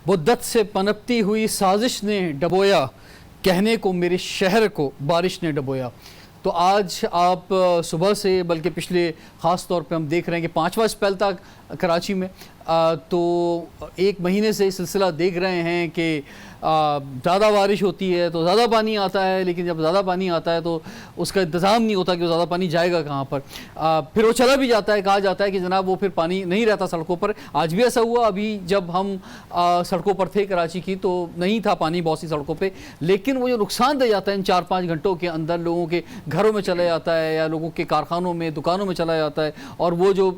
मुद्दत से पनपती हुई साजिश ने डबोया, कहने को मेरे शहर को बारिश ने डबोया। तो आज आप सुबह से बल्कि पिछले ख़ास तौर पे हम देख रहे हैं कि 5वां स्पेल था कराची में। तो एक महीने से सिलसिला देख रहे हैं कि ज़्यादा बारिश होती है तो ज़्यादा पानी आता है, लेकिन जब ज़्यादा पानी आता है तो उसका इंतज़ाम नहीं होता कि वो ज़्यादा पानी जाएगा कहाँ पर। फिर वो चला भी जाता है, कहा जाता है कि जनाब वो फिर पानी नहीं रहता सड़कों पर। आज भी ऐसा हुआ, अभी जब हम सड़कों पर थे कराची की तो नहीं था पानी बहुत सी सड़कों पर, लेकिन वो जो नुकसान दे जाता है इन 4-5 घंटों के अंदर लोगों के घरों में चला जाता है या लोगों के कारखानों में, दुकानों में चला जाता है, और वो जो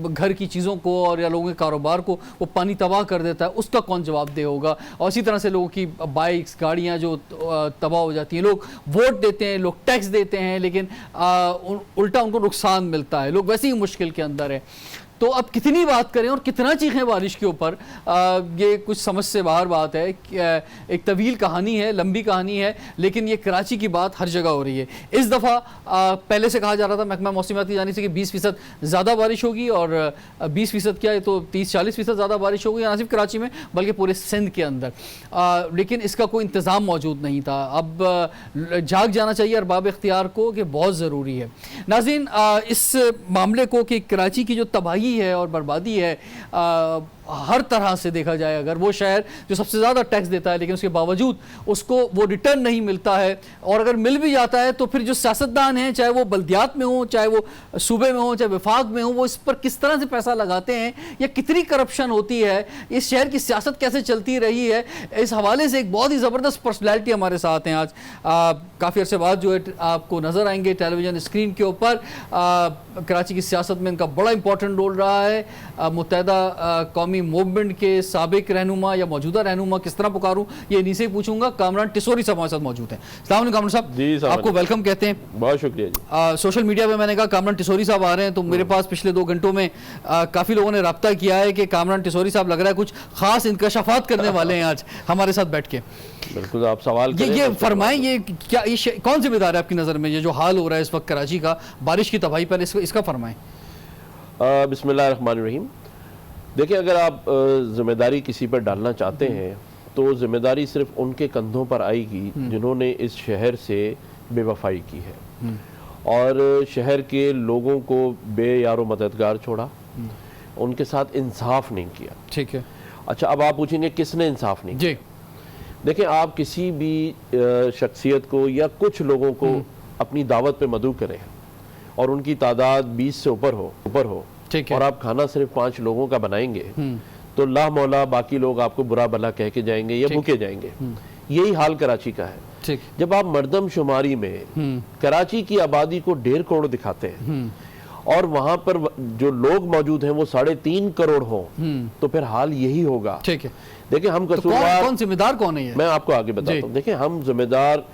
घर की चीज़ों को और या लोगों के कारोबार को वो पानी तबाह कर देता है, उसका कौन जवाबदेह होगा। और इसी तरह से लोगों की बाइक्स, गाड़ियां जो तबाह हो जाती हैं, लोग वोट देते हैं, लोग टैक्स देते हैं, लेकिन उल्टा उनको नुकसान मिलता है, लोग वैसे ही मुश्किल के अंदर है। तो अब कितनी बात करें और कितना चीखें बारिश के ऊपर, ये कुछ समझ से बाहर बात है। एक तवील कहानी है, लंबी कहानी है, लेकिन ये कराची की बात हर जगह हो रही है। इस दफ़ा पहले से कहा जा रहा था महकमा मौसमियात की जानिब से कि 20% ज़्यादा बारिश होगी, और 20% क्या है तो 30-40% ज़्यादा बारिश होगी, ना सिर्फ कराची में बल्कि पूरे सिंध के अंदर। लेकिन इसका कोई इंतज़ाम मौजूद नहीं था। अब जाग जाना चाहिए अरबाब इख्तियार को कि बहुत ज़रूरी है। नाज़रीन, इस मामले को कि कराची की जो तबाही है और बर्बादी है, हर तरह से देखा जाए, अगर वो शहर जो सबसे ज़्यादा टैक्स देता है लेकिन उसके बावजूद उसको वो रिटर्न नहीं मिलता है, और अगर मिल भी जाता है तो फिर जो सियासतदान हैं, चाहे वो बल्दियात में हो, चाहे वो सूबे में हो, चाहे विफाक में हो, वो इस पर किस तरह से पैसा लगाते हैं या कितनी करप्शन होती है, इस शहर की सियासत कैसे चलती रही है, इस हवाले से एक बहुत ही ज़बरदस्त पर्सनैलिटी हमारे साथ हैं आज। काफ़ी अर्से बाद जो है आपको नज़र आएंगे टेलीविज़न स्क्रीन के ऊपर। कराची की सियासत में इनका बड़ा इंपॉर्टेंट रोल रहा है। मुत्तहदा कौमी मूवमेंट के साबिक रहनुमा या मौजूदा रहनुमा, किस तरह पुकारूं, ये इन्हीं से ही पूछूंगा। कामरान टिसोरी साहब हमारे साथ मौजूद हैं। अस्सलाम वालेकुम कामरान साहब, जी आपको वेलकम कहते हैं। बहुत शुक्रिया जी। सोशल मीडिया पे मैंने कहा कामरान टिसोरी साहब आ रहे हैं, तो मेरे पास पिछले 2 घंटों में काफ़ी लोगों ने रब्ता किया है कि कामरान टिसोरी साहब लग रहा है कुछ खास इंकशाफात करने वाले हैं आज हमारे साथ बैठ के। बिल्कुल, आप सवाल ये फरमाएं, ये क्या, ये कौन जिम्मेदार है आपकी नज़र में, ये जो हाल हो रहा है इस वक्त कराची का बारिश की तबाही पर, इसका फरमाएं। बिस्मिल्लाहिर्रहमानिर्रहीम। देखिए, अगर आप जिम्मेदारी किसी पर डालना चाहते हैं तो जिम्मेदारी सिर्फ उनके कंधों पर आएगी जिन्होंने इस शहर से बेवफाई की है और शहर के लोगों को बेयारो मददगार छोड़ा, उनके साथ इंसाफ नहीं किया। ठीक है। अच्छा, अब आप पूछेंगे किसने इंसाफ नहीं किया? देखिए, आप किसी भी शख्सियत को या कुछ लोगों को अपनी दावत पे मदऊ करें और उनकी तादाद 20 से ऊपर हो, ठीक है, और आप खाना सिर्फ 5 लोगों का बनाएंगे तो ला मौला बाकी लोग आपको बुरा भला कह के जाएंगे या भूखे जाएंगे। यही हाल कराची का है। ठीक। जब आप मर्दमशुमारी में कराची की आबादी को 1.5 करोड़ दिखाते हैं और वहां पर जो लोग मौजूद हैं वो 3.5 करोड़ हो, तो फिर हाल यही होगा। ठीक है। देखिए, हम कसूरवार, कौन जिम्मेदार कौन है, मैं आपको आगे बताता हूँ। देखिए, हम जिम्मेदार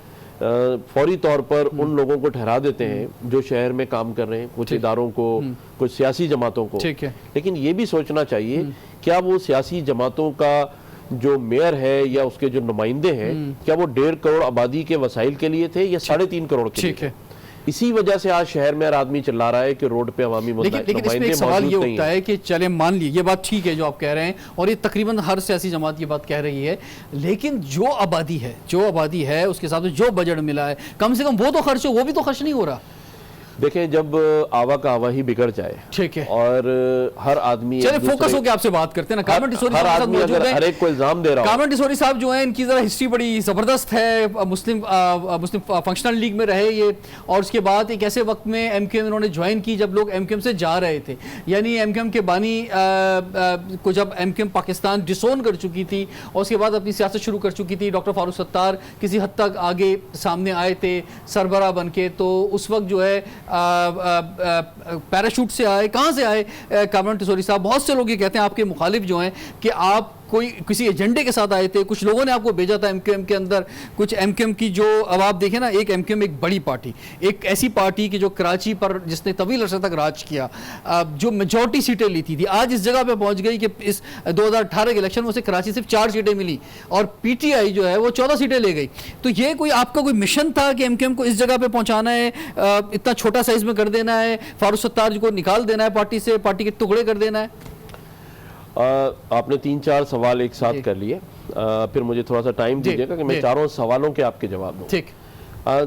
फौरी तौर पर उन लोगों को ठहरा देते हैं जो शहर में काम कर रहे हैं, कुछ इदारों को, कुछ सियासी जमातों को। ठीक है। लेकिन ये भी सोचना चाहिए, क्या वो सियासी जमातों का जो मेयर है या उसके जो नुमाइंदे हैं, क्या वो 1.5 करोड़ आबादी के वसाइल के लिए थे या 3.5 करोड़ के लिए? ठीक है। इसी वजह से आज शहर में हर आदमी चिल्ला रहा है कि रोड पे अवामी लेकिन इसमें एक सवाल ये उठता है कि चले मान ली ये बात ठीक है जो आप कह रहे हैं, और ये तकरीबन हर सियासी जमात ये बात कह रही है, लेकिन जो आबादी है उसके साथ जो बजट मिला है, कम से कम वो तो खर्च हो, वो भी तो खर्च नहीं हो रहा। देखें, जब आवा का आवा ही बिगड़ जाए, ठीक है, और हर आदमी, चलिए फोकस होकर आपसे बात करते हैं ना। कामरान टिसोरी साहब हर एक को इल्जाम दे रहा है। कामरान टिसोरी साहब जो है, इनकी जरा हिस्ट्री बड़ी जबरदस्त है। मुस्लिम फंक्शनल लीग में रहे ये, और उसके बाद एक ऐसे वक्त में एमक्यूएम इन्होंने ज्वाइन की जब लोग एमक्यूएम से जा रहे थे, यानी एमक्यूएम के बानी को जब एमक्यूएम पाकिस्तान डिसोन कर चुकी थी और उसके बाद अपनी सियासत शुरू कर चुकी थी, डॉक्टर फारूक सत्तार किसी हद तक आगे सामने आए थे सरबराह बन के, तो उस वक्त जो है पैराशूट से आए, कहाँ से आए कामरान टिसोरी साहब? बहुत से लोग ये कहते हैं आपके मुखालिफ जो हैं कि आप कोई किसी एजेंडे के साथ आए थे, कुछ लोगों ने आपको भेजा था एमक्यूएम के अंदर। कुछ एमक्यूएम की जो, अब आप देखें ना, एक एमक्यूएम एक बड़ी पार्टी, एक ऐसी पार्टी की जो कराची पर जिसने तवील अरसे तक राज किया, जो मेजॉरिटी सीटें ली थी, आज इस जगह पे पहुंच गई कि इस 2018 के इलेक्शन में उसे कराची सिर्फ 4 सीटें मिली और पीटीआई जो है वो 14 सीटें ले गई। तो ये कोई आपका कोई मिशन था कि एमक्यूएम को इस जगह पे पहुंचाना है, इतना छोटा साइज में कर देना है, फारूक सत्तार को निकाल देना है पार्टी से, पार्टी के टुकड़े कर देना है? आपने 3-4 सवाल एक साथ कर लिए, फिर मुझे थोड़ा सा टाइम दीजिएगा कि मैं चारों सवालों के आपके जवाब दूं। ठीक।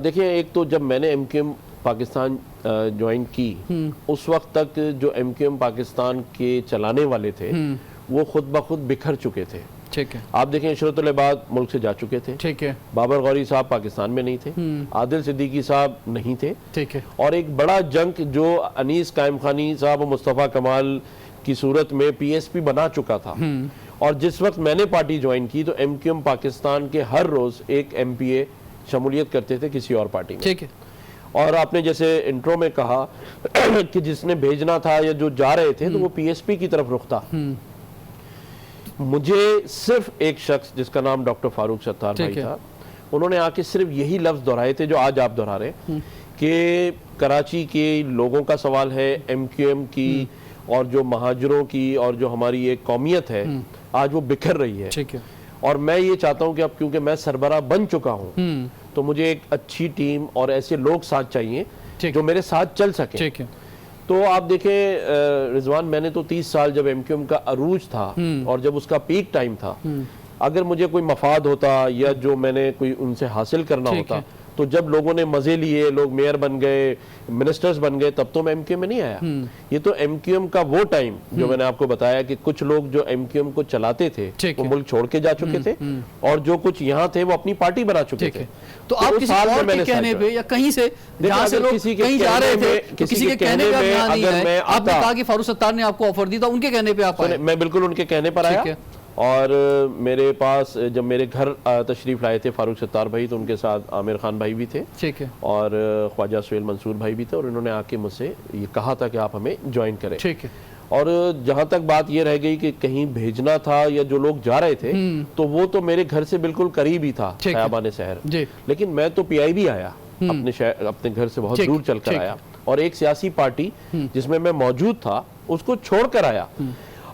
देखिए, एक तो जब मैंने एमक्यूएम पाकिस्तान ज्वाइन की, उस वक्त तक जो एमक्यूएम पाकिस्तान के चलाने वाले थे वो खुद ब खुद बिखर चुके थे। ठीक है। आप देखें, इशरतुल इबाद मुल्क से जा चुके थे। ठीक है। बाबर गौरी साहब पाकिस्तान में नहीं थे, आदिल सिद्दीकी साहब नहीं थे। ठीक है। और एक बड़ा जंग जो अनीस कायम खानी साहब और मुस्तफ़ा कमाल की सूरत में पीएसपी बना चुका था। और जिस वक्त मैंने पार्टी ज्वाइन की तो एमक्यूएम पाकिस्तान के हर रोज एक एमपीए शमूलियत करते थे किसी और पार्टी में। ठीक है। और आपने जैसे इंट्रो में कहा कि जिसने भेजना था या जो जा रहे थे तो वो पीएसपी की तरफ रुख था। मुझे सिर्फ एक शख्स जिसका नाम डॉक्टर फारूक सत्तार भाई था, उन्होंने आके सिर्फ यही लफ्ज दोहराए थे जो आज आप दोहरा रहे हैं कि कराची के लोगों का सवाल है, एमक्यूएम की और जो महाजरों की और जो हमारी एक कौमियत है आज वो बिखर रही है। ठीक है। और मैं ये चाहता हूं कि अब क्योंकि मैं सरबराह बन चुका हूं तो मुझे एक अच्छी टीम और ऐसे लोग साथ चाहिए जो मेरे साथ चल सके। ठीक है। तो आप देखें रिजवान, मैंने तो 30 साल जब एमक्यूएम का अरूज था और जब उसका पीक टाइम था, अगर मुझे कोई मफाद होता या जो मैंने कोई उनसे हासिल करना होता तो जब लोगों ने मजे लिए, लोग मेयर बन गए, मिनिस्टर्स बन गए, तब तो मैं एमक्यूएम में नहीं आया। ये तो एमक्यूएम का वो टाइम जो मैंने आपको बताया कि कुछ लोग जो एमक्यूएम को चलाते थे वो मुल्क छोड़ के जा चुके थे और जो कुछ यहाँ थे वो अपनी पार्टी बना चुके थे। तो आप किसी और के कहने पे या कहीं से जहाँ से लोग कहीं जा रहे थे तो किसी के कहने पे आप यहाँ नहीं आए, आपने कहा कि फारूक सत्तार ने आपको ऑफर दी था, उनके कहने पे आप आए? मैं बिल्कुल उनके कहने पर आया। और मेरे पास जब मेरे घर तशरीफ लाए थे फारूक सत्तार भाई तो उनके साथ आमिर खान भाई भी थे। ठीक है। और ख्वाजा सुहेल मंसूर भाई भी थे और इन्होंने आके मुझसे ये कहा था कि आप हमें ज्वाइन करें। ठीक है। और जहां तक बात ये रह गई कि कहीं भेजना था या जो लोग जा रहे थे तो वो तो मेरे घर से बिल्कुल करीब ही था, खयाबान शहर। लेकिन मैं तो पीआईबी आया, अपने घर से बहुत दूर चलकर आया और एक सियासी पार्टी जिसमें मैं मौजूद था उसको छोड़कर आया।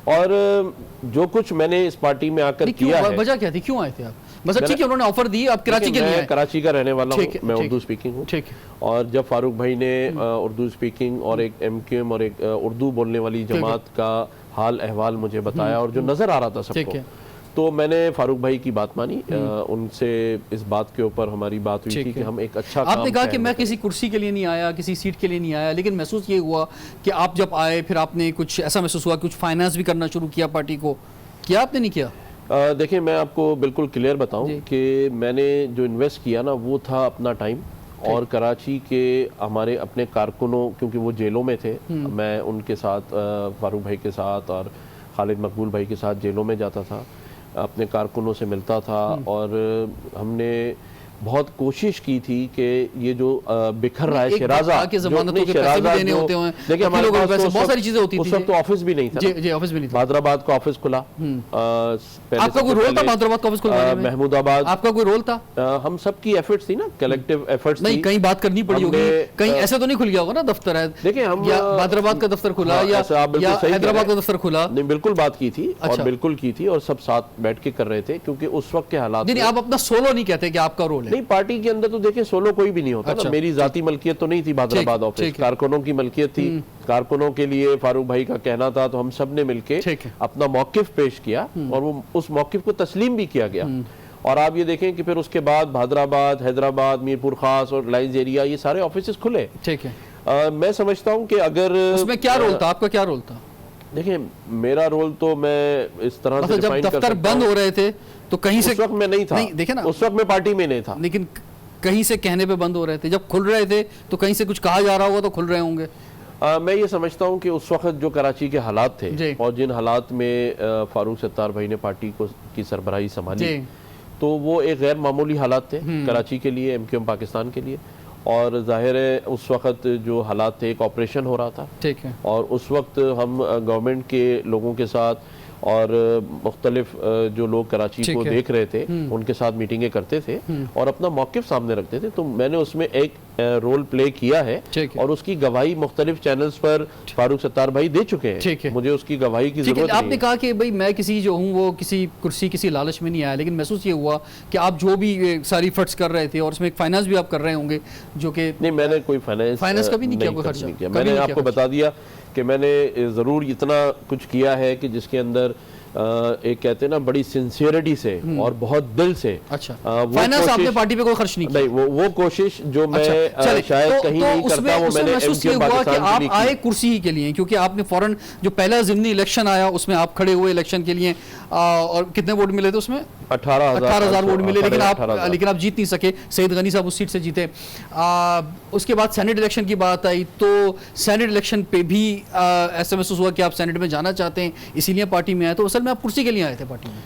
और जो कुछ मैंने इस पार्टी में आकर किया है, वजह क्या थी, क्यों आए थे आप? बस ठीक है, उन्होंने ऑफर दी, आप कराची के लिए आए? कराची का रहने वाला हूँ, मैं उर्दू स्पीकिंग हूँ। और जब फारूक भाई ने उर्दू स्पीकिंग और एक एमक्यूएम और एक उर्दू बोलने वाली जमात का हाल अहवाल मुझे बताया और जो नजर आ रहा था सबको, तो मैंने फारूक भाई की बात मानी। उनसे इस बात के ऊपर हमारी बात हुई थी कि हम एक अच्छा आपने कहा कि मैं किसी कुर्सी के लिए नहीं आया, किसी सीट के लिए नहीं आया, लेकिन महसूस ये हुआ कि आप जब आए फिर आपने कुछ ऐसा महसूस हुआ, कुछ फाइनेंस भी करना शुरू किया पार्टी को, किया आपने नहीं किया? देखिए, मैं आपको बिल्कुल क्लियर बताऊं कि मैंने जो इन्वेस्ट किया ना वो था अपना टाइम और कराची के हमारे अपने कारकुनों, क्योंकि वो जेलों में थे, मैं उनके साथ फारूक भाई के साथ और खालिद मकबूल भाई के साथ जेलों में जाता था, अपने कारकुनों से मिलता था और हमने बहुत कोशिश की थी कि ये जो बिखर रहा है शराजा, देखिए हमारे पास बहुत सारी चीजें होती थी, उस वक्त तो ऑफिस भी नहीं था। जी, ऑफिस भी नहीं था। हैदराबाद का ऑफिस खुला, आपका कोई रोल था हैदराबाद का ऑफिस खुलवाने में? महमूदाबाद आपका कोई रोल था? हम सबकी एफर्ट्स थी ना, कलेक्टिव एफर्ट्स। नहीं, कहीं बात करनी पड़ी होगी, कहीं ऐसे तो नहीं खुल गया होगा ना दफ्तर है? देखिए, हम हैदराबाद का दफ्तर खुला या हैदराबाद का दफ्तर खुला? नहीं, बिल्कुल बात की थी और बिल्कुल की थी और सब साथ बैठ के कर रहे थे, क्योंकि उस वक्त के हालात। आप अपना सोलो नहीं कहते कि आपका रोल है? नहीं, पार्टी के अंदर तो देखिए सोलो कोई भी नहीं होता। अच्छा। मेरी जाती मलकियत तो नहीं थी हैदराबाद ऑफिस, कारकुनों की मलकियत थी। कारकुनों के लिए फारूक भाई का कहना था तो हम सब ने मिलके अपना मौकिफ पेश किया और वो उस मौकिफ को तस्लीम भी किया गया। और आप ये देखें कि फिर उसके बाद हैदराबाद, मीरपुर खास और लाइंस एरिया, ये सारे ऑफिस खुले। ठीक है। मैं समझता हूँ कि अगर उसमें क्या रोल था आपका, क्या रोल था? देखिए, मेरा रोल तो मैं इस तरह से जब दफ्तर बंद हो रहे थे तो कहीं से, उस वक्त मैं नहीं था। नहीं, देखे ना, उस वक्त मैं पार्टी में नहीं था, लेकिन कहीं से कहने पे बंद हो रहे थे। जब खुल रहे थे तो कहीं से कुछ कहा जा रहा होगा तो खुल रहे होंगे। मैं ये समझता हूँ कि उस वक्त जो कराची के हालात थे और जिन हालात में फारूक सत्तार भाई ने पार्टी को की सरबराही संभाली, तो वो एक गैर मामूली हालात थे कराची के लिए, एमक्यूएम पाकिस्तान के लिए। और जाहिर है उस वक्त जो हालात थे, एक ऑपरेशन हो रहा था। ठीक है। और उस वक्त हम गवर्नमेंट के लोगों के साथ और मुख्तलिफ जो लोग कराची को देख रहे थे उनके साथ मीटिंगें करते थे और अपना मौकिफ सामने रखते थे। तो मैंने उसमें एक रोल प्ले किया है और उसकी गवाही मुख्तलिफ चैनल्स पर फारूक सत्तार भाई दे चुके हैं। मुझे उसकी गवाही की जरूरत नहीं। आपने कहा कि भाई मैं किसी जो हूँ वो किसी कुर्सी, किसी लालच में नहीं आया, लेकिन महसूस ये हुआ कि आप जो भी सारी एफर्ट्स कर रहे थे और उसमें एक फाइनेंस भी आप कर रहे होंगे, जो कि नहीं, मैंने कोई फाइनेंस का भी नहीं किया, कोई खर्चा मैंने आपको बता दिया कि मैंने ज़रूर इतना कुछ किया है कि जिसके अंदर एक कहते हैं ना बड़ी सिंसियरिटी से और बहुत दिल से। अच्छा, फाइनेंस आपने पार्टी पे कोई खर्च नहीं किया? नहीं, वो कोशिश जो मैं शायद कहीं नहीं करता, वो मैंने एमक्यूएम पाकिस्तान के लिए आए कुर्सी ही के लिए, क्योंकि आपने फौरन जो पहला ज़िमनी इलेक्शन आया उसमें आप खड़े हुए इलेक्शन के लिए, और कितने वोट मिले थे उसमें? 18,000 वोट मिले, लेकिन आप जीत नहीं सके। सईद गनी साहब उस सीट से जीते। उसके बाद सेनेट इलेक्शन की बात आई तो सेनेट इलेक्शन पे भी ऐसा महसूस हुआ कि आप सेनेट में जाना चाहते हैं, इसीलिए पार्टी में आए। तो असल में आप कुर्सी के लिए आए थे पार्टी में?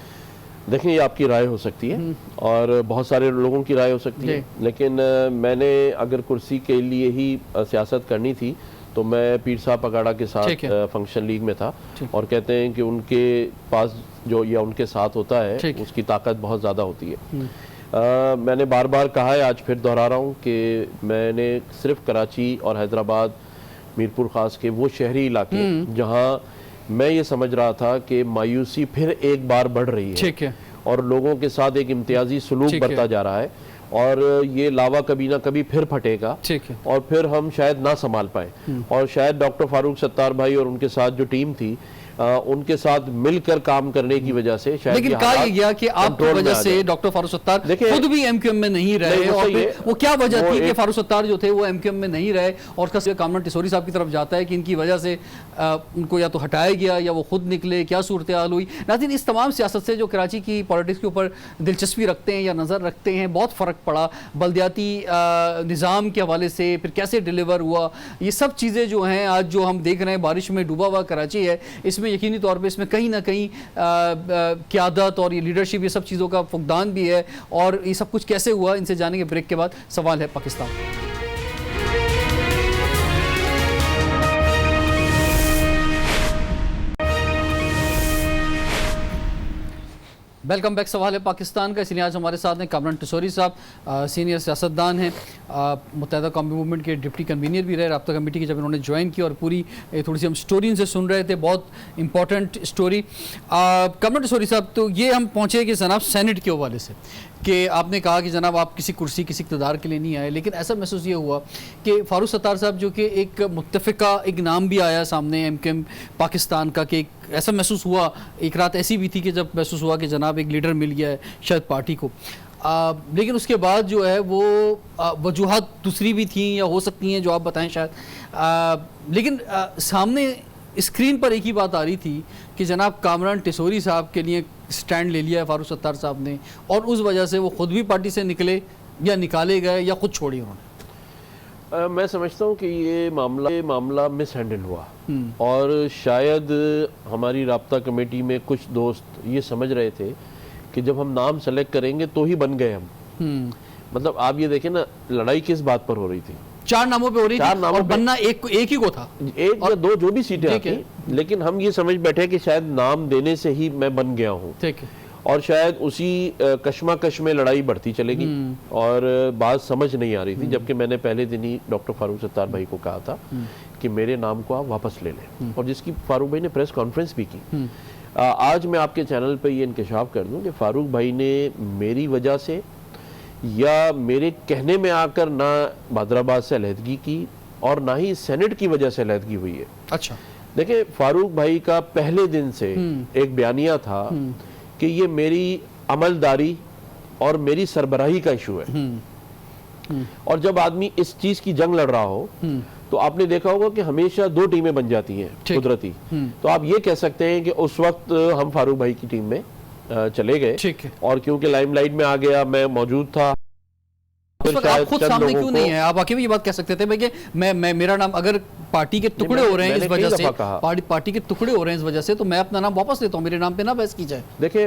देखिए, ये आपकी राय हो सकती है और बहुत सारे लोगों की राय हो सकती है, लेकिन मैंने अगर कुर्सी के लिए ही सियासत करनी थी तो मैं पीर साहब पगाड़ा के साथ फंक्शन लीग में था, और कहते हैं कि उनके पास जो या उनके साथ होता है उसकी ताकत बहुत ज़्यादा होती है। मैंने बार बार कहा है, आज फिर दोहरा रहा हूँ कि मैंने सिर्फ कराची और हैदराबाद, मीरपुर ख़ास के वो शहरी इलाके जहाँ मैं ये समझ रहा था कि मायूसी फिर एक बार बढ़ रही है और लोगों के साथ एक इम्तियाजी सलूक बढ़ता जा रहा है, और ये लावा कभी ना कभी फिर फटेगा और फिर हम शायद ना संभाल पाए। और शायद डॉक्टर फारूक सत्तार भाई और उनके साथ जो टीम थी, उनके साथ मिलकर काम करने की वजह से शायद, लेकिन कहा गया कि आपकी वजह से डॉक्टर फारूक सत्तार खुद भी एमक्यूएम में नहीं रहे, और वो क्या वजह थी कि फारूक सत्तार जो थे वो एमक्यूएम में नहीं रहे, और उसका कामरान टिसोरी साहब की तरफ जाता है कि इनकी वजह से उनको या तो हटाया गया या वो खुद निकले, क्या सूरत हाल हुई। नाज़रीन, इस तमाम सियासत से जो कराची की पॉलिटिक्स के ऊपर दिलचस्पी रखते हैं या नज़र रखते हैं, बहुत फ़र्क पड़ा। बल्दियाती निज़ाम के हवाले से फिर कैसे डिलीवर हुआ, ये सब चीज़ें जो हैं आज जो हम देख रहे हैं, बारिश में डूबा हुआ कराची है, इसमें यकीनी तौर पे इसमें कहीं ना कहीं क़यादत और ये लीडरशिप, ये सब चीज़ों का फुकदान भी है। और ये सब कुछ कैसे हुआ, इनसे जानेंगे ब्रेक के बाद। सवाल है पाकिस्तान। Welcome back. सवाल है पाकिस्तान का, इसलिए आज हमारे साथ हैं कामरान टिसोरी साहब, सीनियर सियासतदान हैं, मुत्तहदा कौमी मूवमेंट के डिप्टी कन्वीनर भी रहे राब्ता कमेटी की जब इन्होंने ज्वाइन की, और पूरी थोड़ी सी हम स्टोरी इनसे सुन रहे थे, बहुत इंपॉर्टेंट स्टोरी। कामरान टिसोरी साहब, तो ये हम पहुँचे कि जनाब सेनेट के हवाले से कि आपने कहा कि जनाब आप किसी कुर्सी, किसी इक़्तिदार के लिए नहीं आए, लेकिन ऐसा महसूस ये हुआ कि फारूक सत्तार साहब जो कि एक मुत्तफ़िका, एक नाम भी आया सामने एमक्यूएम पाकिस्तान का, कि ऐसा महसूस हुआ, एक रात ऐसी भी थी कि जब महसूस हुआ कि जनाब एक लीडर मिल गया है शायद पार्टी को, लेकिन उसके बाद जो है वो वजूहात दूसरी भी थी या हो सकती हैं जो आप बताएं शायद, लेकिन सामने स्क्रीन पर एक ही बात आ रही थी कि जनाब कामरान टिसोरी साहब के लिए स्टैंड ले लिया है फारूक सत्तार साहब ने, और उस वजह से वो खुद भी पार्टी से निकले या निकाले गए या खुद छोड़ी उन्होंने। मैं समझता हूँ कि ये मामला मिस हैंडल हुआ, और शायद हमारी राब्ता कमेटी में कुछ दोस्त ये समझ रहे थे कि जब हम नाम सेलेक्ट करेंगे तो ही बन गए हम। मतलब आप ये देखें ना, लड़ाई किस बात पर हो रही थी? 4 नामों पे हो रही थी, और बनना एक ही को था, एक या दो जो भी सीटें आती, लेकिन हम ये समझ बैठे कि शायद नाम देने से ही मैं बन गया हूँ, ठीक है, और शायद उसी कश्मकश में लड़ाई बढ़ती चलेगी, और बात समझ नहीं आ रही थी। जबकि मैंने पहले दिन ही डॉक्टर फारूक सत्तार भाई को कहा था कि मेरे नाम को आप वापस ले लें, और जिसकी फारूक भाई ने प्रेस कॉन्फ्रेंस भी की। आज मैं आपके चैनल पर ये इंकशाफ कर दूं कि फारूक भाई ने मेरी वजह से या मेरे कहने में आकर ना हैदराबाद से अलहदगी की और ना ही सेनेट की वजह से अलहदगी हुई है। अच्छा, देखिए, फारूक भाई का पहले दिन से एक बयानिया था कि ये मेरी अमलदारी और मेरी सरबराही का इशू है, और जब आदमी इस चीज की जंग लड़ रहा हो तो आपने देखा होगा कि हमेशा 2 टीमें बन जाती हैं कुदरती। तो आप ये कह सकते हैं कि उस वक्त हम फारूक भाई की टीम में चले गए, और क्योंकि लाइमलाइट में आ गया, मैं मौजूद था, आप खुद सामने क्यों नहीं है? आप आके भी ये बात कह सकते थे भाई कि मैं मेरा नाम, अगर पार्टी के टुकड़े हो रहे हैं इस वजह से, पार्टी के टुकड़े हो रहे हैं इस वजह से, तो मैं अपना नाम वापस लेता हूँ, मेरे नाम पे ना बहस की जाए। देखिए,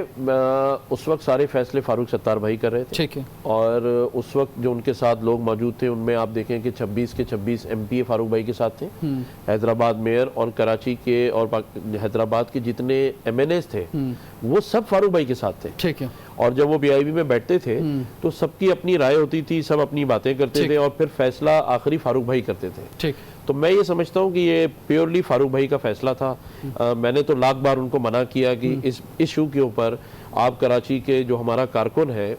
उस वक्त सारे फैसले फारूक सत्तार भाई कर रहे थे, ठीक है, और उस वक्त जो उनके साथ लोग मौजूद थे उनमें आप देखें कि 26 के 26 MP फारूक भाई के साथ थे, हैदराबाद मेयर और कराची के और हैदराबाद के जितने MNAs थे वो सब फारूक भाई के साथ थे, ठीक है, और जब वो PIB में बैठते थे तो सबकी अपनी राय होती थी, सब अपनी बातें करते थे, और फिर फैसला आखिरी फारूक भाई करते थे, ठीक। तो मैं ये समझता हूँ कि ये प्योरली फारूक भाई का फैसला था। मैंने तो लाख बार उनको मना किया कि इस इशू के ऊपर आप कराची के जो हमारा कारकुन है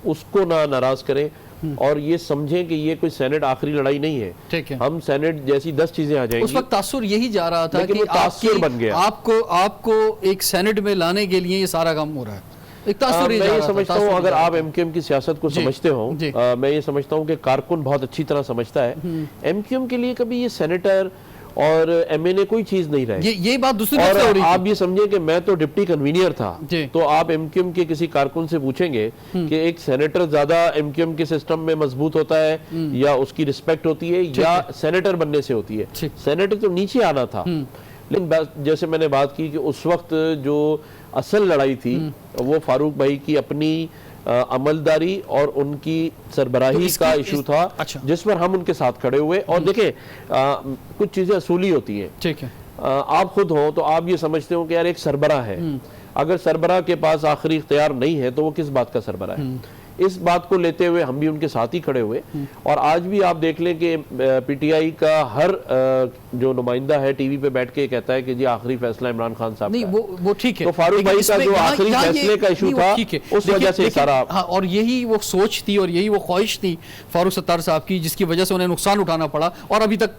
उसको ना नाराज करें, और ये समझें कि ये कोई सेनेट आखिरी लड़ाई नहीं है। ठीक है, हम सेनेट जैसी 10 चीजें आ जाएंगी। उस वक्त तासुर यही जा रहा था कि तासुर बन गया, आपको एक सेनेट में लाने के लिए ये सारा काम हो रहा है। मैं ये समझता हूँ अगर आप एमक्यूएम की सियासत को समझते हो, मैं ये समझता हूँ कि कारकुन बहुत अच्छी तरह समझता है एमक्यूएम के लिए कभी ये सेनेटर और एमएनए कोई चीज नहीं रहे। ये बात दूसरी और हो रही आप ये समझे कि मैं तो डिप्टी कन्वीनियर था, तो आप एमक्यूएम के किसी कारकुन से पूछेंगे कि एक सेनेटर ज्यादा एमक्यूएम के सिस्टम में मजबूत होता है या उसकी रिस्पेक्ट होती है या सेनेटर बनने से होती है। सेनेटर तो नीचे आना था, लेकिन जैसे मैंने बात की कि उस वक्त जो असल लड़ाई थी वो फारूक भाई की अपनी अमलदारी और उनकी सरबराही का इशू था। अच्छा। जिस पर हम उनके साथ खड़े हुए। और देखें कुछ चीजें असूली होती हैं। ठीक है, आप खुद हो तो आप ये समझते हो कि यार एक सरबराह है, अगर सरबराह के पास आखिरी इख्तियार नहीं है तो वो किस बात का सरबराह है। इस बात को लेते हुए हम भी उनके साथ ही खड़े हुए। और आज भी आप देख लें कि पीटीआई का हर जो नुमाइंदा है टीवी पे बैठ के कहता है कि जी आखिरी फैसला इमरान खान साहब नहीं, वो ठीक है। तो फारूक भाई का जो आखिरी फैसले का इशू था उस वजह से सारा, हाँ, और यही वो सोच थी और यही वो ख्वाहिश थी फारूक सत्तार साहब की, जिसकी वजह से उन्हें नुकसान उठाना पड़ा और अभी तक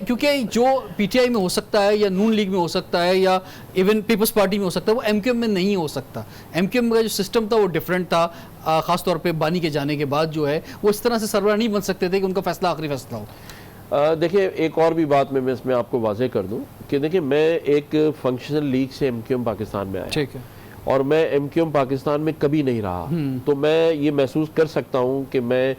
क्योंकि जो पीटीआई में हो सकता है या नून लीग में हो सकता है या इवन पीपल्स पार्टी में हो सकता है, वो एमक्यूएम में नहीं हो सकता। एमक्यूएम का जो सिस्टम था वो डिफरेंट था, खासतौर पे बानी के जाने के बाद जो है वो इस तरह से सरबराह नहीं बन सकते थे कि उनका फैसला आखिरी फैसला हो। देखिए एक और भी बात मैं इसमें आपको वाजे कर दूं कि देखिए मैं एक फंक्शनल लीग से एमक्यूएम पाकिस्तान में आया, ठीक है, और मैं एमक्यूएम पाकिस्तान में कभी नहीं रहा, तो मैं ये महसूस कर सकता हूँ कि मैं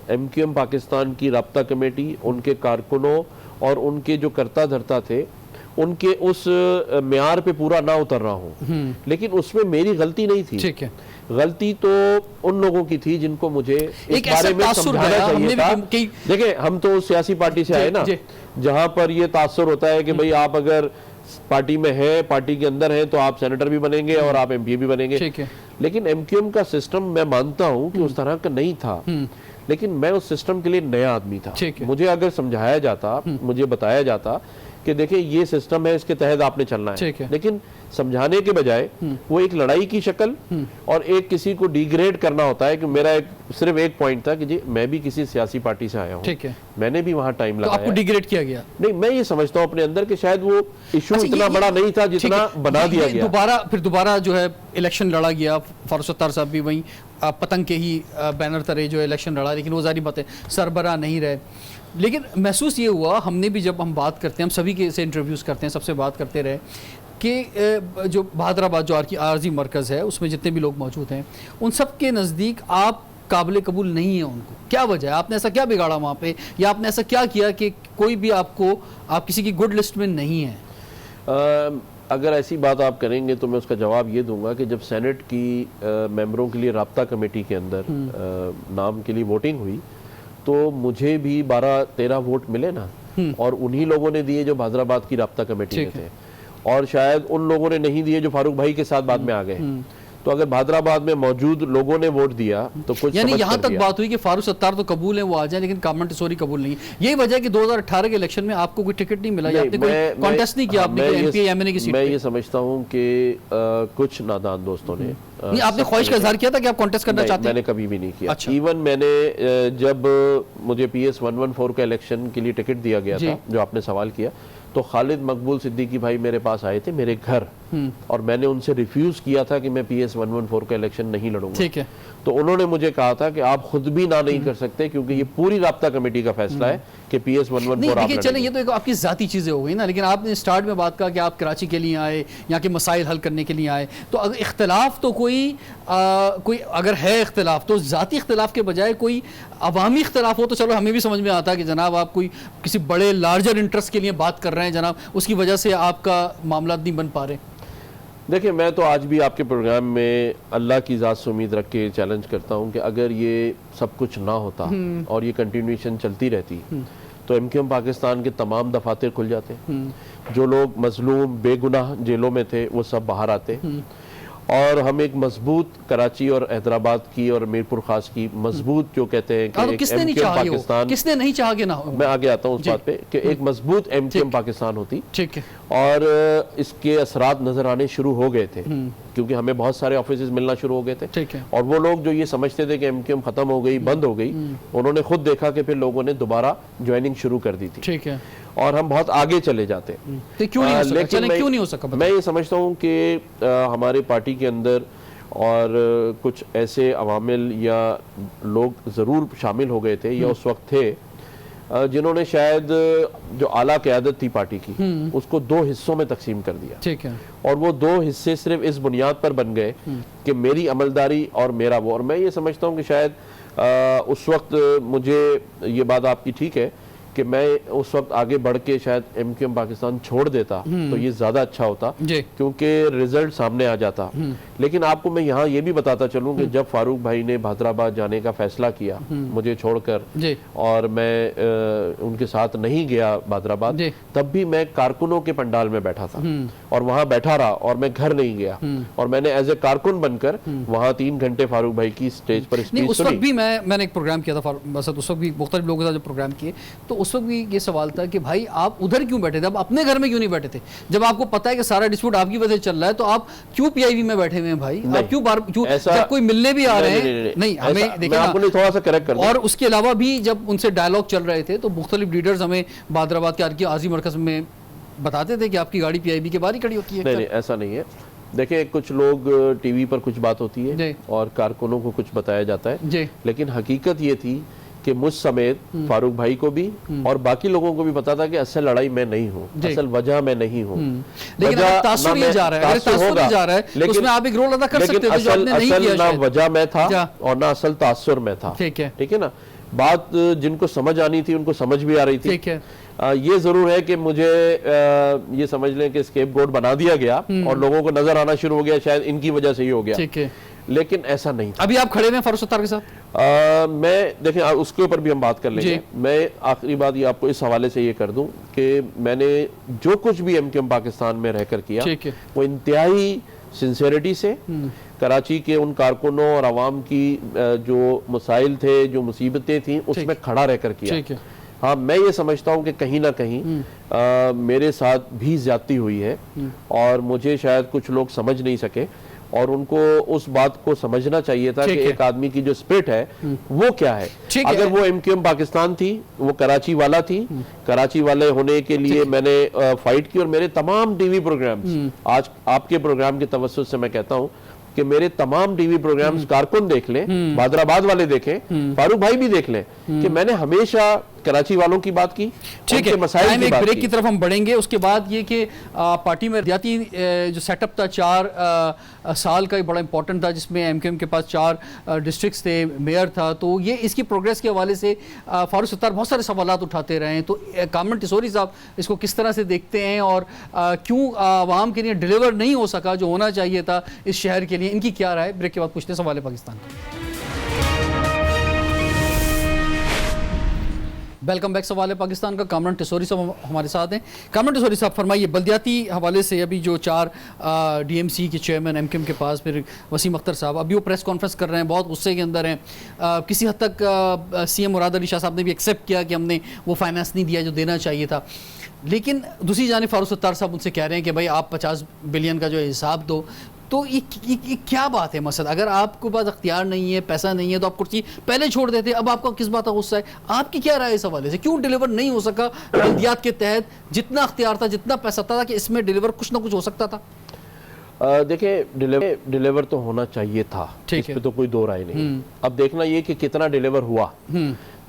एमक्यूएम पाकिस्तान की राब्ता कमेटी, उनके कारकुनों और उनके जो करता धरता थे उनके उस म्यार पे पूरा ना उतर रहा हूँ, लेकिन उसमें मेरी गलती नहीं थी। ठीक है, गलती तो उन लोगों की थी जिनको मुझे इस बारे में समझाना चाहिए था। देखिए हम तो सियासी पार्टी से आए ना, जहां पर ये तासुर होता है कि भाई आप अगर पार्टी में है, पार्टी के अंदर है, तो आप सेनेटर भी बनेंगे और आप एमपी भी बनेंगे। लेकिन एमक्यूएम का सिस्टम मैं मानता हूं कि उस तरह का नहीं था, लेकिन मैं उस सिस्टम के लिए नया आदमी था। मुझे अगर समझाया जाता, मुझे बताया जाता कि देखिए ये सिस्टम है, इसके तहत आपने चलना है, लेकिन समझाने के बजाय वो एक लड़ाई की शक्ल और एक किसी को डिग्रेड करना होता है कि मेरा सिर्फ एक पॉइंट था कि जी मैं भी किसी सियासी पार्टी से आया हूँ, ठीक है, मैंने भी वहां टाइम लगाया। आपको डिग्रेड किया गया? नहीं, मैं ये समझता हूँ अपने अंदर कि शायद वो इशू इतना बड़ा नहीं था जितना बना दिया गया। फिर दोबारा जो है इलेक्शन लड़ा गया, फारूक सत्तार साहब भी वही पतंग के ही बैनर तरे जो इलेक्शन लड़ा, लेकिन वो जारी बात है सरबराह नहीं रहे। लेकिन महसूस ये हुआ, हमने भी जब हम बात करते हैं, हम सभी के से इंटरव्यूज़ करते हैं, सबसे बात करते रहे कि जो बहादराबाद जो आरजी मरकज़ है उसमें जितने भी लोग मौजूद हैं उन सब के नज़दीक आप काबिल कबूल नहीं है उनको। क्या वजह है? आपने ऐसा क्या बिगाड़ा वहाँ पे, या आपने ऐसा क्या किया कि कोई भी आप किसी की गुड लिस्ट में नहीं है? अगर ऐसी बात आप करेंगे तो मैं उसका जवाब ये दूंगा कि जब सेनेट की मेंबरों के लिए राब्ता कमेटी के अंदर नाम के लिए वोटिंग हुई तो मुझे भी 12-13 वोट मिले ना, और उन्हीं लोगों ने दिए जो बहादराबाद की राब्ता कमेटी में थे, और शायद उन लोगों ने नहीं दिए जो फारूक भाई के साथ बाद में आ गए। तो अगर बहादराबाद में मौजूद लोगों ने वोट दिया तो कुछ यानी यहाँ तक बात हुई कि फारूक सत्तार तो कबूल है, वो आ जाए, लेकिन कामन टिसोरी कबूल नहीं है। यही वजह है कि 2018 के इलेक्शन में आपको कोई टिकट नहीं मिला, आपने कोई कॉन्टेस्ट नहीं किया, आपने एमपी एमएनए की सीट। मैं ये समझता हूँ कि कुछ नादान दोस्तों ने नहीं, आपने ख्वाहिश का इजहार किया था कि आप कॉन्टेस्ट करना चाहते हैं? मैंने कभी भी नहीं किया। इवन मैंने जब मुझे PS 114 का इलेक्शन के लिए टिकट दिया गया था, जो आपने सवाल किया, तो खालिद मकबूल सिद्दीकी भाई मेरे पास आए थे मेरे घर, और मैंने उनसे रिफ्यूज किया था कि मैं PS 114 का इलेक्शन नहीं लड़ूंगा। ठीक है। तो उन्होंने मुझे कहा था कि आप खुद भी ना नहीं कर सकते क्योंकि ये पूरी राब्ता कमेटी का फैसला है कि PS 114 आप चले। ये तो एक आपकी जाती चीजें हो गई ना, लेकिन आपने स्टार्ट में बात कहा कि आप कराची के लिए आए, यहाँ के मसाइल हल करने के लिए आए, तो अगर इख्तलाफ तो कोई अगर है इख्तलाफ तो जाती इख्तलाफ के बजाय कोई अवामी इख्तलाफ हो तो चलो हमें भी समझ में आता है कि जनाब आप कोई किसी बड़े लार्जर इंटरेस्ट के लिए बात कर रहे हैं जनाब, उसकी वजह से आपका मामला नहीं बन पा रहे। देखिए मैं तो आज भी आपके प्रोग्राम में अल्लाह की ज़ात से उम्मीद रख के चैलेंज करता हूं कि अगर ये सब कुछ ना होता और ये कंटिन्यूएशन चलती रहती तो एमक्यूएम पाकिस्तान के तमाम दफातर खुल जाते, जो लोग मजलूम बेगुनाह जेलों में थे वो सब बाहर आते, और हम एक मजबूत कराची और हैदराबाद की और मीरपुर खास की मजबूत जो कहते हैं कि किसने नहीं चाहा पाकिस्तान, किसने नहीं चाहा कि ना हो। मैं आगे आता हूँ उस बात पे कि एक मजबूत एमकेएम पाकिस्तान होती। ठीक है। और इसके असरात नजर आने शुरू हो गए थे क्योंकि हमें बहुत सारे ऑफिस मिलना शुरू हो गए थे। ठीक है। और वो लोग जो ये समझते थे कि एमकेएम खत्म हो गई, बंद हो गई, उन्होंने खुद देखा कि फिर लोगों ने दोबारा ज्वाइनिंग शुरू कर दी थी। ठीक है। और हम बहुत आगे चले जाते। तो क्यों नहीं हो सका? लेकिन क्यों नहीं हो सका? मैं ये समझता हूँ कि हमारे पार्टी के अंदर और कुछ ऐसे अवामिल या लोग ज़रूर शामिल हो गए थे या उस वक्त थे जिन्होंने शायद जो आला क़यादत थी पार्टी की उसको दो हिस्सों में तकसीम कर दिया। ठीक है। और वो दो हिस्से सिर्फ इस बुनियाद पर बन गए कि मेरी अमलदारी और मेरा वो। और मैं ये समझता हूँ कि शायद उस वक्त मुझे ये बात आपकी ठीक है कि मैं उस वक्त आगे बढ़ के शायद एमकेएम पाकिस्तान छोड़ देता तो ये ज्यादा अच्छा होता क्योंकि रिजल्ट सामने आ जाता। लेकिन आपको मैं यहाँ ये भी बताता चलूं कि जब फारूक भाई ने हैदराबाद जाने का फैसला किया मुझे छोड़कर और मैं उनके साथ नहीं गया हैदराबाद, तब भी मैं कारकुनों के पंडाल में बैठा था और वहां बैठा रहा और मैं घर नहीं गया। और मैंने एज ए कारकुन बनकर वहां 3 घंटे फारूक भाई की स्टेज पर स्पीच उस वक्त भी मैंने एक प्रोग्राम किया था उस वक्त भी मुख्तलिफ लोगों के साथ जो प्रोग्राम किए, तो उस वक्त भी ये सवाल था कि भाई आप उधर क्यों बैठे थे, आप अपने घर में क्यों नहीं बैठे थे? जब आपको पता है कि सारा डिस्प्यूट आपकी वजह से चल रहा है तो आप क्यों पीआईबी में बैठे हुए हैं भाई? आप क्यों जब कोई मिलने भी आ रहे हैं? नहीं, हमें देखिए थोड़ा सा करेक्ट कर। और उसके अलावा भी जब उनसे डायलॉग चल रहे थे तो मुख्तलिफ लीडर्स हमें हैदराबाद के आरके आजी मरकज में बताते थे कि आपकी गाड़ी पीआईबी के बाहर ही खड़ी होती है। नहीं, ऐसा नहीं है। देखिए कुछ लोग टीवी पर कुछ बात होती है और कारकुनों को कुछ बताया जाता है, लेकिन हकीकत ये थी कि मुझ समेत फारूक भाई को भी और बाकी लोगों को भी पता था कि असल लड़ाई मैं नहीं हूँ, असल वजह मैं नहीं हूँ। लेकिन तासुर ये जा रहा है, तासुर जा रहा है, लेकिन उसमें आप एक रोल अदा कर सकते हो जो आपने नहीं किया। ना वजह में था और ना असल तासुर में था। ठीक है ना। बात जिनको समझ आनी थी उनको समझ भी आ रही थी। ठीक है। ये जरूर है कि मुझे ये समझ लें कि स्केपगोट बना दिया गया और लोगों को नजर आना शुरू हो गया शायद इनकी वजह से ही हो गया। ठीक है। लेकिन ऐसा नहीं था। अभी आप खड़े हैं फारूक सत्तार के साथ? मैं देखें उसके ऊपर भी हम बात कर लेंगे। मैं आखिरी बात ये आपको इस हवाले से ये कर दूं कि मैंने जो कुछ भी एमकेएम पाकिस्तान में रहकर किया वो इंतहाई सिंसेरिटी से कराची के उन कारकुनों और आवाम की जो मसाइल थे, जो मुसीबतें थी, उसमें खड़ा रहकर किया। हाँ, मैं ये समझता हूँ कि कहीं ना कहीं मेरे साथ भी ज्यादती हुई है और मुझे शायद कुछ लोग समझ नहीं सके और उनको उस बात को समझना चाहिए था कि एक आदमी की जो स्पिरिट है वो क्या है। अगर वो एमकेएम पाकिस्तान थी, वो कराची वाला थी, कराची वाले होने के लिए मैंने फाइट की और मेरे तमाम टीवी प्रोग्राम्स, आज आपके प्रोग्राम के तवज्जुह से मैं कहता हूँ कि मेरे तमाम टीवी प्रोग्राम्स कारकुन देख लें, हैदराबाद वाले देखें, फारूक भाई भी देख लें कि मैंने हमेशा कराची वालों की बात की। ठीक है, टाइम एक ब्रेक की तरफ हम बढ़ेंगे। उसके बाद ये कि पार्टी में रियाती जो सेटअप था 4 साल का, बड़ा इंपॉर्टेंट था, जिसमें एमकेएम के पास 4 डिस्ट्रिक्ट्स थे, मेयर था, तो ये इसकी प्रोग्रेस के हवाले से फारूक सत्तार बहुत सारे सवालात उठाते रहे हैं। तो कामरान टिसोरी साहब इसको किस तरह से देखते हैं और क्यों आवाम के लिए डिलीवर नहीं हो सका जो होना चाहिए था इस शहर के लिए? इनकी क्या राय? ब्रेक के बाद पूछते हैं सवाल पाकिस्तान का। Welcome back. सवाल पाकिस्तान का कामरान टिसोरी साहब हमारे साथ हैं। कामरान टिसोरी साहब फरमाइए, बल्दियाती हवाले से अभी जो 4 डीएमसी के चेयरमैन एमकेएम के पास, फिर वसीम अख्तर साहब अभी वो प्रेस कॉन्फ्रेंस कर रहे हैं, बहुत गुस्से के अंदर हैं। किसी हद तक सीएम मुराद अली शाह साहब ने भी एक्सेप्ट किया कि हमने वो फाइनेंस नहीं दिया जो देना चाहिए था, लेकिन दूसरी जानिब फारूक सत्तार साहब उनसे कह रहे हैं कि भाई आप 50 बिलियन का जो हिसाब दो। तो ये क्या बात है? मसद अगर आपको पास अख्तियार नहीं है, पैसा नहीं है, तो आप कुर्सी पहले छोड़ देते। अब आपका किस बात का गुस्सा है? आपकी क्या राय इस हवाले से? क्यों डिलीवर नहीं हो सका बल्दियात के तहत? जितना अख्तियार था, जितना पैसा था कि इसमें डिलीवर कुछ ना कुछ हो सकता था। देखिए, डिलीवर तो होना चाहिए था, इस पे तो कोई दो राय नहीं। अब देखना ये कि कितना डिलीवर हुआ।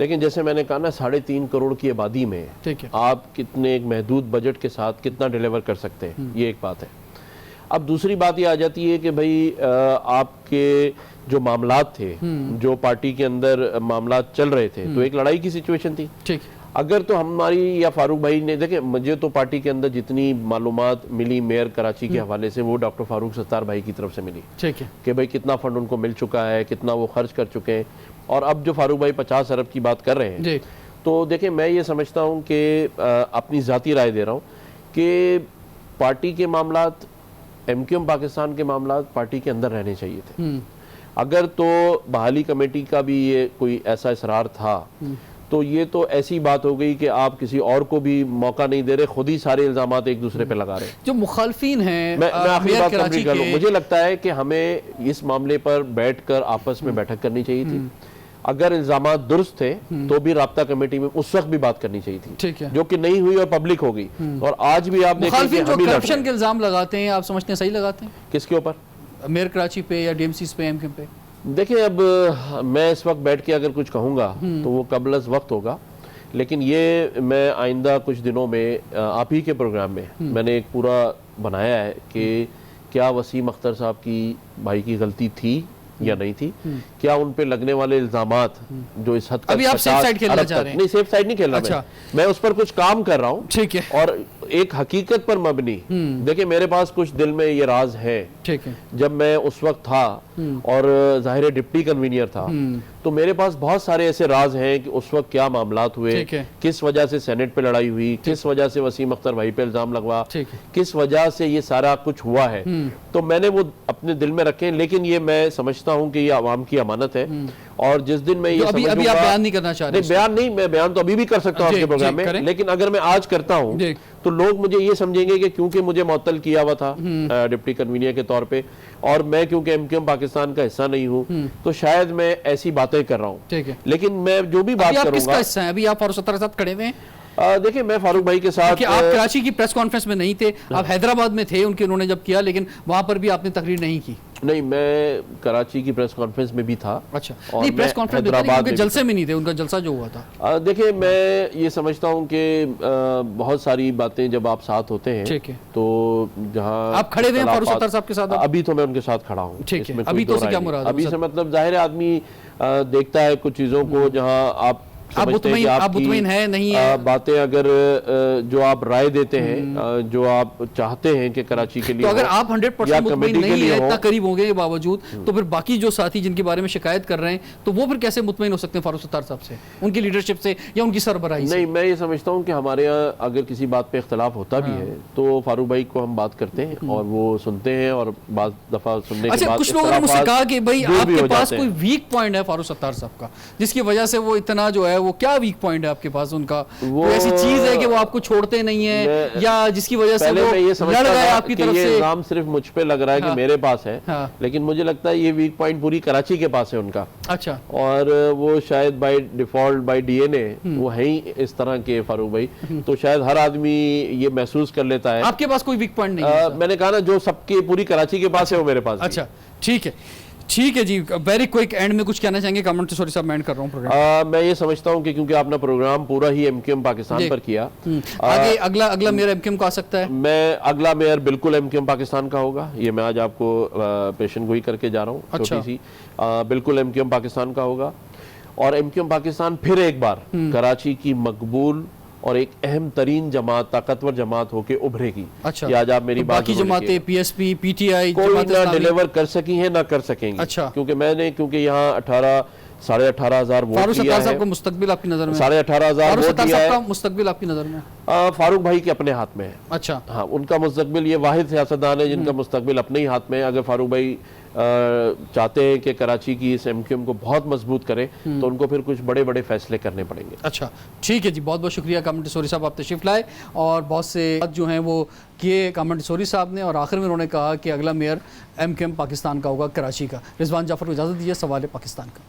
लेकिन जैसे मैंने कहा ना, 3.5 करोड़ की आबादी में आप कितने एक महदूद बजट के साथ कितना डिलीवर कर सकते हैं, ये एक बात है। अब दूसरी बात ये आ जाती है कि भाई आपके जो मामलात थे, जो पार्टी के अंदर मामलात चल रहे थे, तो एक लड़ाई की सिचुएशन थी। ठीक, अगर तो हमारी या फारूक भाई ने, देखे मुझे तो पार्टी के अंदर जितनी मालूमात मिली मेयर कराची के हवाले से, वो डॉक्टर फारूक सत्तार भाई की तरफ से मिली। ठीक है कि भाई कितना फंड उनको मिल चुका है, कितना वो खर्च कर चुके हैं, और अब जो फारूक भाई 50 अरब की बात कर रहे हैं, तो देखें मैं ये समझता हूँ कि अपनी ज़ाती राय दे रहा हूँ कि पार्टी के मामलात एमक्यूएम पाकिस्तान के मामला पार्टी के अंदर रहने चाहिए थे। अगर तो बहाली कमेटी का भी ये कोई ऐसा इसरार था तो ये तो ऐसी बात हो गई कि आप किसी और को भी मौका नहीं दे रहे, खुद ही सारे इल्जामात एक दूसरे पे लगा रहे। जो मुखालफिन हैं, मैं आखिरी बात कंप्लीट कर लूं। के मुझे लगता है कि हमें इस मामले पर बैठकर आपस में बैठक करनी चाहिए थी। अगर इल्जामात दुरुस्त थे तो भी राब्ता कमेटी में उस वक्त भी बात करनी चाहिए थी, ठीक है, जो कि नहीं हुई और पब्लिक हो गई। और आज भी आप देखें कि जो करप्शन के इल्जाम लगाते हैं, आप समझते हैं सही लगाते हैं? किसके ऊपर? मेयर कराची पे या डीएमसी पे, एमक्यूएम पे? देखिए, अब मैं इस वक्त बैठ के अगर कुछ कहूँगा तो वो कबल अज़ वक्त होगा, लेकिन ये मैं आइंदा कुछ दिनों में आप ही के प्रोग्राम में मैंने एक पूरा बनाया है कि क्या वसीम अख्तर साहब की भाई की गलती थी या नहीं थी, क्या उन पे लगने वाले इल्जामात जो इस हद तक अभी आप सेफ साइड खेलना चाह रहे हैं? नहीं, सेफ साइड नहीं खेलना। अच्छा। मैं उस पर कुछ काम कर रहा हूँ, ठीक है, और एक हकीकत पर मबनी। देखिए, मेरे पास कुछ दिल में ये राज है। ठीक है, जब मैं उस वक्त था और जाहिर डिप्टी कन्वीनियर था, तो मेरे पास बहुत सारे ऐसे राज हैं कि उस वक्त क्या मामलात हुए, किस वजह से सेनेट पे लड़ाई हुई, किस वजह से वसीम अख्तर भाई पे इल्जाम लगवा, किस वजह से ये सारा कुछ हुआ है, तो मैंने वो अपने दिल में रखे। लेकिन ये मैं समझता हूँ कि ये आवाम की अमानत है, और जिस दिन मैं ये अभी आप बयान नहीं करना चाह रहे? नहीं, बयान नहीं, मैं बयान तो अभी भी कर सकता हूँ आपके प्रोग्राम में, लेकिन अगर मैं आज करता हूँ तो लोग मुझे ये समझेंगे कि क्योंकि मुझे मुअत्तल किया हुआ था डिप्टी कन्वीनियर के तौर पे, और मैं क्योंकि एमक्यूएम पाकिस्तान का हिस्सा नहीं हूँ, तो शायद मैं ऐसी बातें कर रहा हूँ। ठीक है, लेकिन मैं जो भी बात करूंगा, किसका हिस्सा है? अभी आप फारूक सत्तार के साथ खड़े हुए हैं। देखिए, मैं फारूक भाई के साथ, कि आप कराची की प्रेस कॉन्फ्रेंस में नहीं थे, आप हैदराबाद में थे उनके, उन्होंने जब किया, लेकिन वहां पर भी आपने तकरीर नहीं की। नहीं, मैं कराची की प्रेस कॉन्फ्रेंस में भी था। अच्छा, नहीं, प्रेस कॉन्फ्रेंस में जलसे में नहीं थे, उनका जलसा जो हुआ था। देखिए, मैं ये समझता हूँ कि बहुत सारी बातें जब आप साथ होते हैं, ठीक है, तो जहाँ आप खड़े हुए फारूक सत्तार साहब के साथ, अभी तो मैं उनके साथ खड़ा हूँ। ठीक है, अभी तो से क्या मुराद? अभी से मतलब जाहिर है आदमी देखता है कुछ चीजों को, जहाँ आप मुतमईन है नहीं है, बातें अगर जो आप राय देते हैं, जो आप चाहते हैं कि कराची के लिए, तो अगर आप 100% मुतमईन नहीं है, इतना करीब होंगे के बावजूद, तो फिर बाकी जो साथी जिनके बारे में शिकायत कर रहे हैं, तो वो फिर कैसे मुतमईन हो सकते हैं फारूक सत्तार साहब से, उनकी लीडरशिप से या उनकी सरबराही से? नहीं, मैं ये समझता हूँ कि हमारे यहाँ अगर किसी बात पे इख्तलाफ होता भी है तो फारूक भाई को हम बात करते हैं और वो सुनते हैं, और बात दफा सुनने के बाद कुछ लोगों ने मुझसे कहा कि भाई आपके पास कोई वीक पॉइंट है फारूक सत्तार साहब का, जिसकी वजह से वो इतना जो है, वो क्या वीक पॉइंट है आपके पास उनका? वो ऐसी चीज है कि वो आपको छोड़ते नहीं है, या जिसकी वजह से वो लड़ गए आपकी तरफ से? इल्जाम सिर्फ मुझ पे लग रहा है कि मेरे पास है, लेकिन मुझे लगता है ये वीक पॉइंट पूरी कराची के पास है उनका। अच्छा, और वो शायद बाय डिफॉल्ट, बाय डीएनए वो है ही इस तरह के फारूक भाई, तो शायद हर आदमी ये महसूस कर लेता है। आपके पास कोई वीक पॉइंट नहीं है? मैंने कहा ना, जो सबके पूरी कराची के पास है वो मेरे पास। अच्छा, ठीक है, ठीक है जी। वेरी क्विक एंड में कुछ कहना चाहेंगे? कमेंट सॉरी साहब, मैं एंड कर रहा हूं प्रोग्राम। मैं ये समझता हूं कि क्योंकि आपने प्रोग्राम पूरा ही एमक्यूएम पाकिस्तान पर किया, आगे अगला मेयर एमक्यूएम का आ सकता है? मैं अगला मेयर बिल्कुल एमक्यूएम पाकिस्तान का होगा, ये मैं आज आपको पेशन गोई करके जा रहा हूँ, छोटी सी। बिल्कुल एमक्यूएम पाकिस्तान का होगा, और एमक्यूएम पाकिस्तान फिर एक बार कराची की मकबूल और एक अहम तरीन जमात, ताकतवर जमात होके उभरेगी। अच्छा, आज आप मेरी बात, बाकी जमातें पीएसपी, पीटीआई कोई ना डिलीवर कर सकी है ना कर सकेंगी। अच्छा, क्योंकि यहाँ 18,500 वोट दिया है। आपका मुस्तकबिल आपकी नजर में? 18,500 वोट दिया है। मुस्तकबिल आपकी नजर में? फारूक भाई के अपने हाथ में है। अच्छा, हाँ, उनका मुस्तकबिल, ये वाहिद सियासतदान है जिनका मुस्तकबिल अपने ही हाथ में है। अगर फारूक भाई चाहते हैं कि कराची की इस एमक्यूएम को बहुत मजबूत करें, तो उनको फिर कुछ बड़े बड़े फैसले करने पड़ेंगे। अच्छा, ठीक है जी, बहुत बहुत शुक्रिया कामन टिसोरी साहब, आप तशरीफ लाए और बहुत से बात जो हैं वो किए कामन टिसोरी साहब ने, और आखिर में उन्होंने कहा कि अगला मेयर एमक्यूएम पाकिस्तान का होगा, कराची का। रिजवान जाफर को इजाज़त दीजिए, सवाल पाकिस्तान का।